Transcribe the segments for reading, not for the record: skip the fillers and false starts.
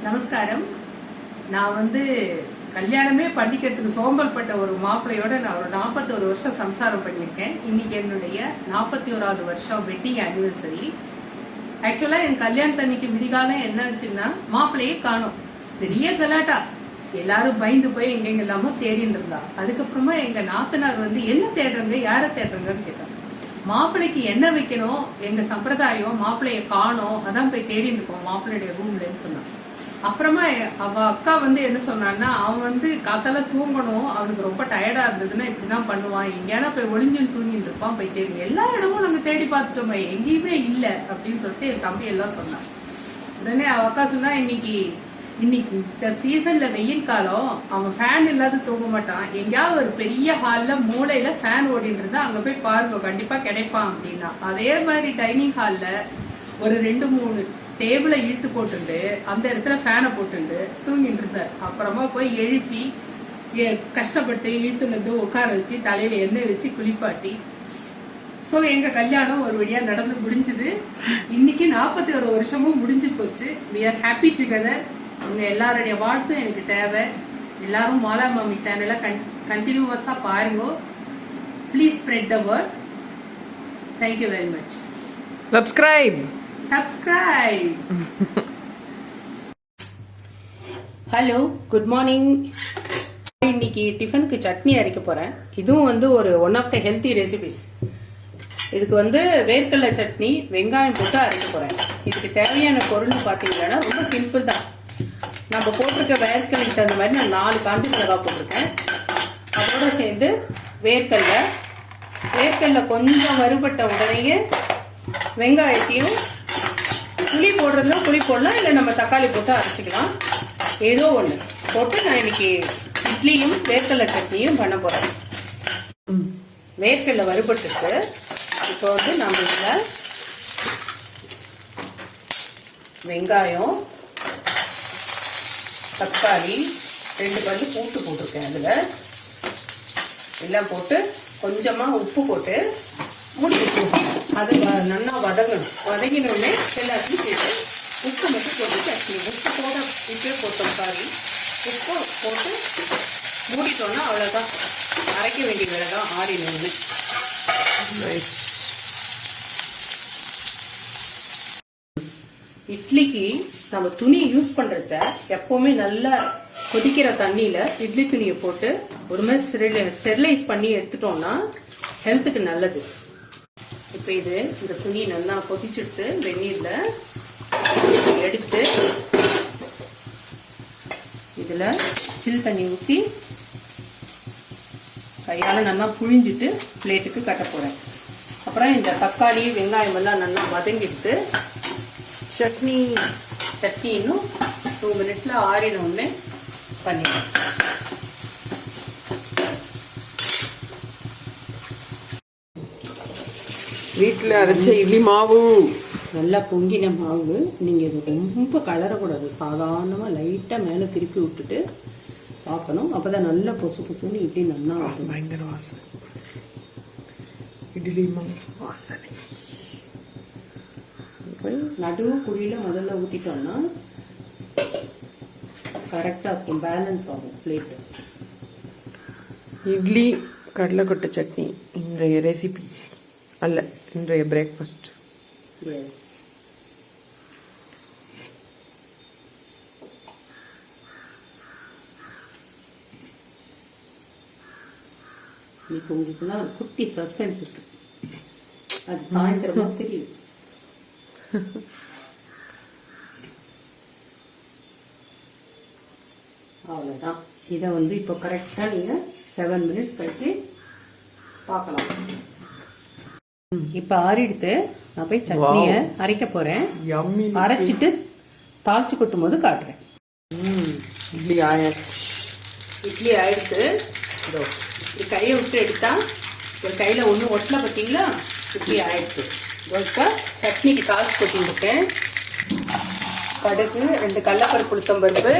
நமஸ்காரம். நான் கல்யாணமே பண்ணிக்கிறதுக்கு சோம்பல் பட்ட ஒரு மாப்பிள்ளையோட நான் ஒரு 41 வருஷம் சம்சாரம் பண்ணியிருக்கேன். இன்னைக்கு என்னுடைய 41வது வருஷம் வெட்டிங் ஆனிவர்சரி. ஆக்சுவலா என் கல்யாணத்தன்னைக்கு விடிகாலம் என்ன ஆச்சுன்னா மாப்பிள்ளையே காணும். பெரிய கலாட்டா, எல்லாரும் பயந்து போய் எங்க எல்லாமோ தேடிட்டு இருந்தா. அதுக்கப்புறமா எங்க நாத்தனார் என்ன தேடுறங்க, யாரை தேடுறங்கன்னு கேட்டாங்க. மாப்பிள்ளைக்கு என்ன வைக்கணும், எங்க சம்பிரதாயம் மாப்பிள்ளைய காணும், அதான் போய் தேடிட்டு இருக்கோம் மாப்பிள்ளையுடைய ரூம்லன்னு சொன்னான். அப்புறமா அவ அக்கா என்ன சொன்னான்னா, அவன் காத்தால தூங்கணும், அவனுக்கு ரொம்ப டயர்டா இருந்ததுன்னா இப்படிதான் பண்ணுவான், எங்கேயானா போய் ஒளிஞ்சுன்னு தூங்கிட்டு இருப்பான், போய் தேடி எல்லா இடமும் நாங்க தேடி பார்த்துட்டோம், எங்கேயுமே இல்லை அப்படின்னு சொல்லிட்டு என் தம்பி எல்லாம் சொன்னான். உடனே அவ அக்கா சொன்னா, இன்னைக்கு இந்த சீசன்ல வெயில் காலம், அவன் ஃபேன் இல்லாத தூங்க மாட்டான், எங்கேயாவது ஒரு பெரிய ஹால்ல மூளையில ஃபேன் ஓடிட்டு இருந்தா அங்க போய் பாருங்க கண்டிப்பா கிடைப்பான் அப்படின்னா. அதே மாதிரி டைனிங் ஹால்ல ஒரு 2-3 டேபிளை இழுத்து போட்டுண்டு அந்த இடத்துல ஃபேனை போட்டுண்டு தூங்கிட்டு இருந்தார். அப்புறமா போய் எழுப்பி கஷ்டப்பட்டு இழுத்துனது உட்கார வச்சு தலையில எண்ணெய் வச்சு குளிப்பாட்டி ஸோ எங்க கல்யாணம் ஒரு வழியா நடந்து முடிஞ்சுது. இன்னைக்கு 41 வருஷமும் முடிஞ்சு போச்சு. we are happy together. உங்க எல்லாருடைய வாழ்த்தும் எனக்கு தேவை. எல்லாரும் மாலா மாமி சேனலை கண்டினியூவஸா பாருங்க. Please spread the word. Thank you very much. Subscribe. Hello, good morning. இன்னைக்கு டிஃபனுக்கு சட்னி அரைக்க போறேன். இதுவும் ஒரு one of the healthy recipes. இதுக்கு வேர்க்கடலை சட்னி வெங்காயம் போட்டு அரைக்க போறேன். இதுக்கு தேவையான பொருள் பாத்தீங்கன்னா ரொம்ப சிம்பிள் தான். நம்ம போட்டிருக்க வேர்க்கடலைக்கு தகுந்த மாதிரி நான் 4 காஞ்ச மிளகாய் போட்டிருக்கேன். அதோட சேர்ந்து வேர்க்கடலை கொஞ்சம் வறுபட்ட உடனேயே வெங்காயத்தையும், புளி போடுறதுல புளி போடலாம், இல்லை நம்ம தக்காளி போட்டு அரைச்சிக்கலாம், ஏதோ ஒன்று போட்டு நான் இன்னைக்கு இட்லியும் வேர்க்கடலை சட்னியும் பண்ண போறேன். வேர்க்கடலை வறுபட்டுருக்கு. இப்போ நம்ம இதில் வெங்காயம், தக்காளி, 2 பல்லு பூண்டு போட்டிருக்கேன். அதில் எல்லாம் போட்டு கொஞ்சமாக உப்பு போட்டு மூடி வச்சுருக்கேன். அது நல்லா வதங்கணும். வதங்கினோடனே எல்லாத்தையும் சேர்த்து உப்பு மட்டும் போட்டு சட்னி உப்பே போட்டோம். உப்பு போட்டு மூடிட்டோம்னா அவ்வளோதான். அரைக்க வேண்டிய வேலை தான். ஆறினோன்னு இட்லிக்கு நம்ம துணி யூஸ் பண்றச்ச எப்பவுமே நல்லா கொதிக்கிற தண்ணியில இட்லி துணியை போட்டு ஒரு மாதிரி ஸ்டெரிலைஸ் பண்ணி எடுத்துட்டோம்னா ஹெல்த்துக்கு நல்லது. இப்போ இந்த துணி நல்லா கொதிச்சுட்டு வெந்நீர்ல எடுத்து இதுல சில் தண்ணி ஊற்றி கையால நல்லா புழிஞ்சிட்டு பிளேட்டுக்கு கட்ட போறேன். அப்புறம் இந்த தக்காளி வெங்காயம் எல்லாம் நல்லா வதங்கிட்டு சட்னி இன்னும் 2 மினிட்ஸ்ல ஆறினோடனே பண்ணிடுவேன். வீட்டில் அரைச்ச இட்லி மாவு, நல்லா பொங்கின மாவு. நீங்கள் இது ரொம்ப கலரக்கூடாது, சாதாரணமாக லைட்டாக மேலே திருப்பி விட்டுட்டு பார்க்கணும். அப்போ தான் நல்லா பொசு பொசுன்னு இட்லி நல்லா பயங்கர வாசனை. இட்லி மாவு வாசனை. நடுவு குழியில் முதல்ல ஊற்றிட்டோம்னா கரெக்டாக இருக்கும், பேலன்ஸ் ஆகும் பிளேட்டு. இட்லி கடலைக்கொட்டை சட்னி இன்றைய ரெசிபி அல்ல, இன்றைய பிரேக்ஃபாஸ்ட். எஸ், இப்போ உங்களுக்குலாம் ஒரு குட்டி சஸ்பென்ஸ் இருக்கு. அது சாயந்தரமா தெரியும். அவ்வளோதான். இதை இப்போ கரெக்டாக நீங்கள் 7 மினிட்ஸ் கழிச்சு பார்க்கலாம். இப்போ ஆறிடுத்து. நான் போய் சட்னியை அரைக்க போறேன். அரைச்சிட்டு தாளிச்சு கொட்டும் போது காட்டுறேன். இட்லி ஆயிடுச்சு. இட்லி ஆயிடுத்து. இப்படி கையை விட்டு எடுத்தா ஒரு கையில் ஒன்றும் ஒட்டலை பார்த்தீங்களா? இட்லி ஆயிடுச்சு. இப்போ சட்னிக்கு தாளிச்சு கொட்டிருக்கேன். கடுகு, 2 கடலைப்பருப்பு, உளுத்தம்பருப்பு,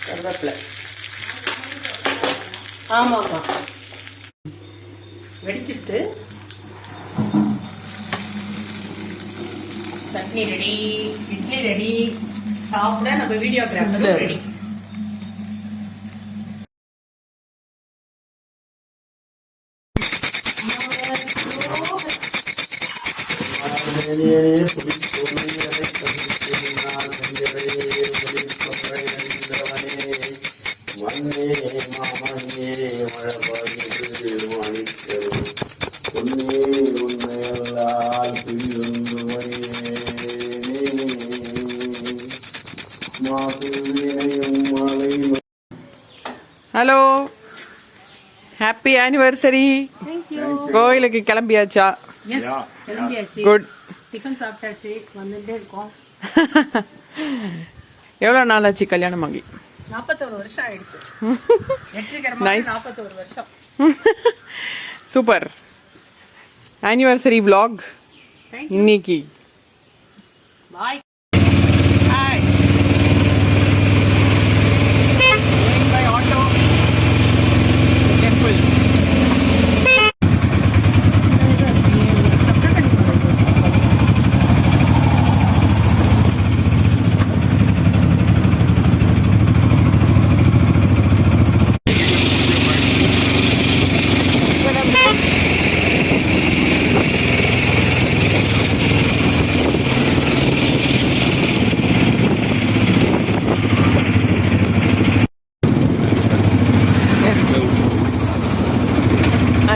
கருவேப்பிலை. ஆமாம்மா வெடிச்சுட்டு சட்னி ரெடி, இட்லி ரெடி, சாப்பிட நம்ம videographer ready. Hello, happy anniversary. கோயிலுக்கு கிளம்பியாச்சா? கிளம்பியாச்சு. குட். டிஃபன் சாப்பிட்டாச்சு, வந்துட்டே இருக்கோம். எவ்வளோ நாள் ஆச்சு கல்யாணம் ஆகி? 41 வருஷம் ஆயிடுச்சு. வெற்றிகரமாக 41 வருஷம். சூப்பர். ஆனிவர்சரி vlog இன்னைக்கு. பாய். Hi.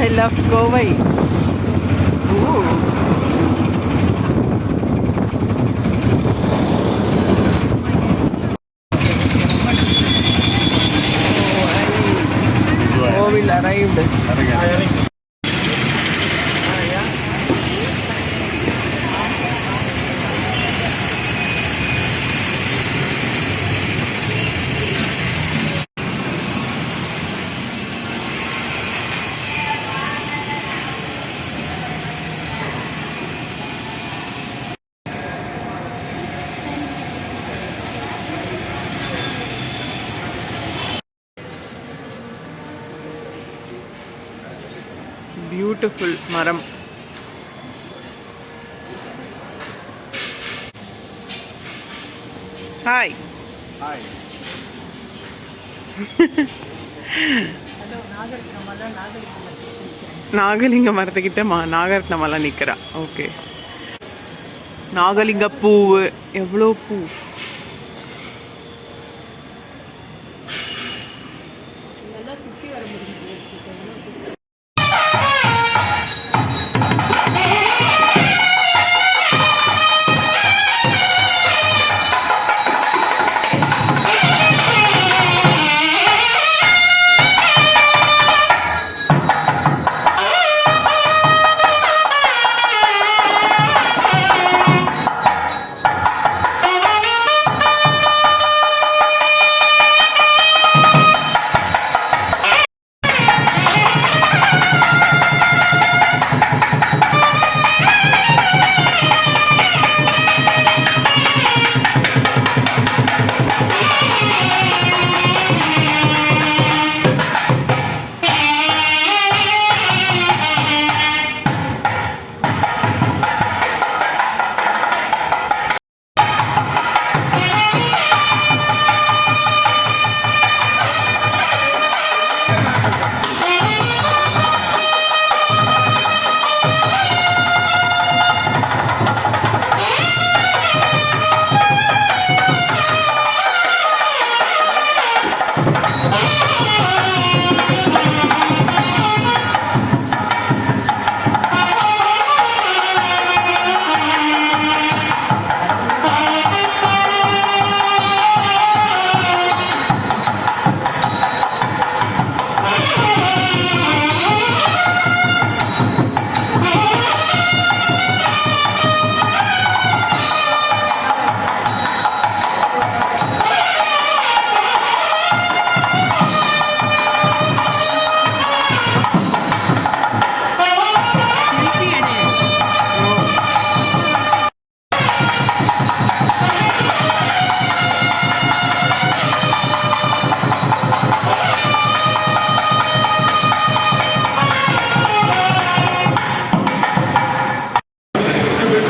I love Kovai. Ooh. Kovil arrived. Beautiful maram. Hi. Hi. நாகலிங்க மரத்துக்கிட்ட நாகரத்னமெல்லாம் நிக்கிறா. ஓகே. நாகலிங்க பூவு எவ்வளோ பூ.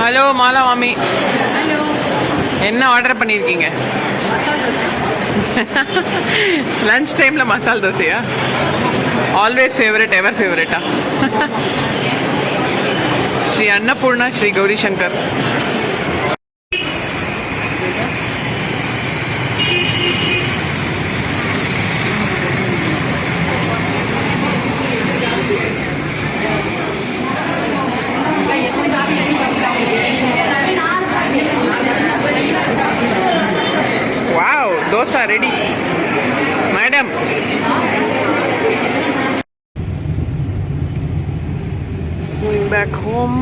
ஹலோ மாலா மாமி. என்ன ஆர்டர் பண்ணியிருக்கீங்க? லஞ்ச் டைம்ல மசால் தோசையா? ஆல்வேஸ் ஃபேவரட், எவர் ஃபேவரட்டா? Shri Annapoorna, Shri Gowri Shankar. Wow, dosa ready madam. Going back home.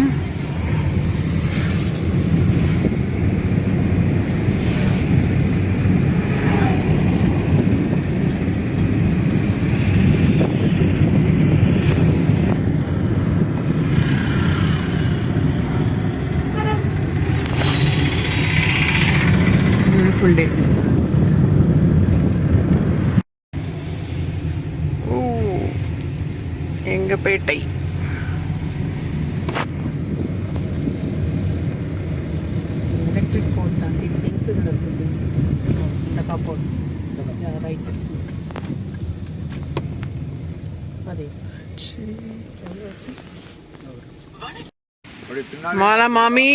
Beautiful day. Oh, எங்கப்பேட்டை. எலக்ட்ரிக் போன் தாண்டி பிங்க் கலர் பில்டிங் இந்த காப்போர்ட் ரைட் அதே Mala mommy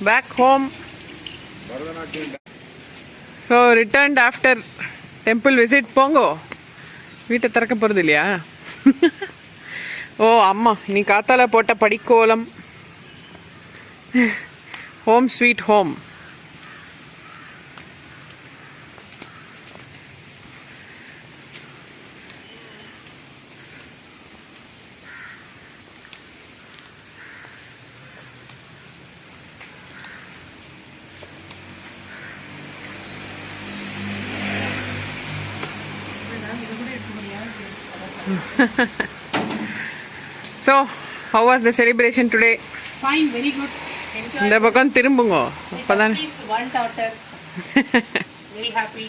back home. So returned after temple visit. போங்கோ, வீட்டை திறக்க போறது இல்லையா? ஓ அம்மா, நீ காத்தால போட்ட படிக்கோலம். Home sweet home. So, how was the celebration today? Fine, very good. Enjoy. இந்த பக்கம் திரும்புங்க. With at least one daughter. Very happy.